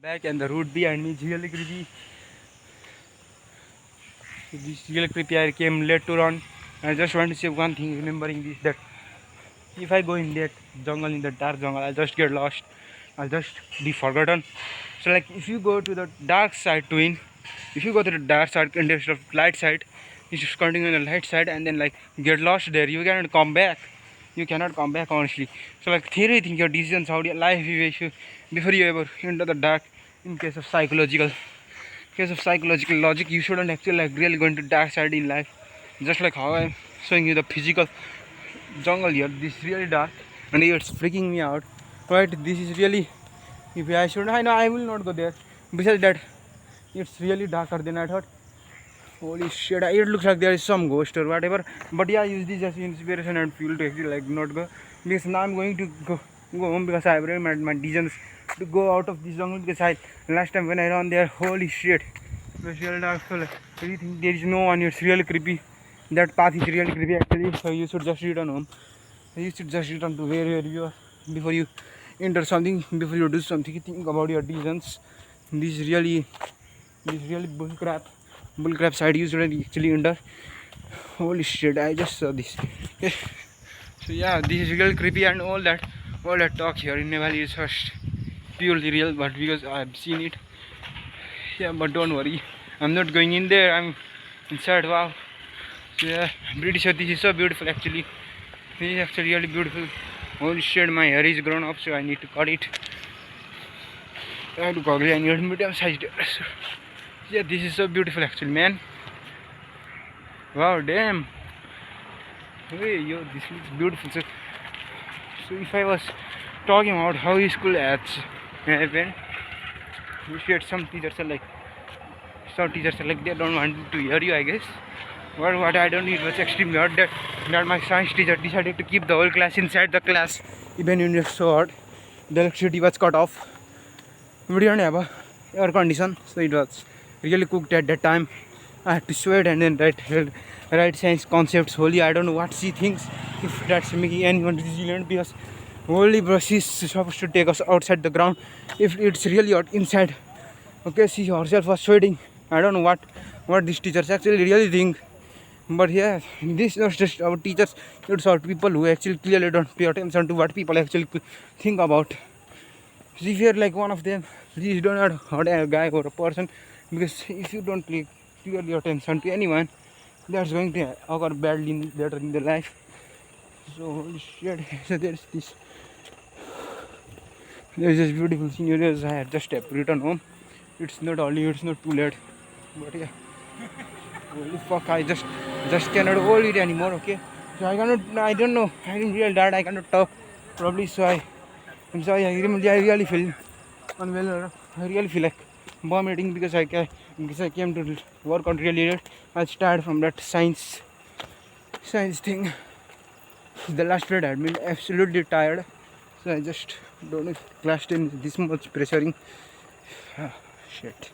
Back and the road behind me is really creepy. This really creepy. I came late to run. I just want to say one thing, remembering this, that if I go in that jungle, in the dark jungle, I'll just get lost. I'll just be forgotten. So like if you go to the dark side to win, if you go to the dark side instead of light side, you just continue on the light side and then like get lost there. You cannot come back. You cannot come back honestly. So like theory think your decisions, how your life you before you ever into the dark. In case of psychological logic, you shouldn't actually like really go into dark side in life. Just like how I'm showing you the physical jungle here. This is really dark and it's freaking me out. Right, this is really, if I should, I know I will not go there. Besides that, it's really darker than I thought. Holy shit, it looks like there is some ghost or whatever. But yeah, use this as inspiration and fuel to actually like not go. Because now I'm going to go home because I've already made my decisions to go out of this jungle. Because last time when I ran there, holy shit, it was really dark. So like, really think there is no one. It's really creepy. That path is really creepy actually. So you should just return home. You should just return to where you are before you enter something, before you do something. Think about your decisions. This is really bull crap side you shouldn't actually enter. Holy shit, I just saw this. Okay. So yeah, this is real creepy and all that talk here in Nepal is just purely real, but because I've seen it. Yeah, but don't worry, I'm not going in there, I'm inside. Wow. So yeah, I'm pretty sure this is so beautiful actually. This is actually really beautiful. Holy shit, my hair is grown up, so I need to cut it. I have to goggle, I need medium sized. Yeah, this is so beautiful actually, man. Wow, damn. Hey, yo, this looks beautiful. So if I was talking about how school ads happen, you should some teachers are like they don't want to hear you, I guess. But what I don't need was extremely hard that my science teacher decided to keep the whole class inside the class, even when it's so hot. The electricity was cut off. We didn't have a air condition, so it was really cooked at that time. I had to sweat and then write science concepts. Holy, I don't know what she thinks, if that's making anyone resilient, because holy bro, she's supposed to take us outside the ground if it's really hot inside. Okay, she herself was sweating. I don't know what these teachers actually really think. But yeah, this is not just our teachers, it's our people who actually clearly don't pay attention to what people actually think about. So if you're like one of them, please do not hurt a guy or a person, because if you don't pay clearly attention to anyone, that's going to occur badly later in their life. So holy shit. So there's this beautiful scenery. I had just returned home. It's not too late, but yeah. Holy fuck, I just cannot hold it anymore. Okay, so I don't know, I'm real bad, I cannot talk probably. So I'm sorry, I really feel unwell. I really feel like vomiting because I came to work on really late. I was tired from that science thing. The last period I had been absolutely tired. So I just don't know if class 10 is this much pressuring. Shit.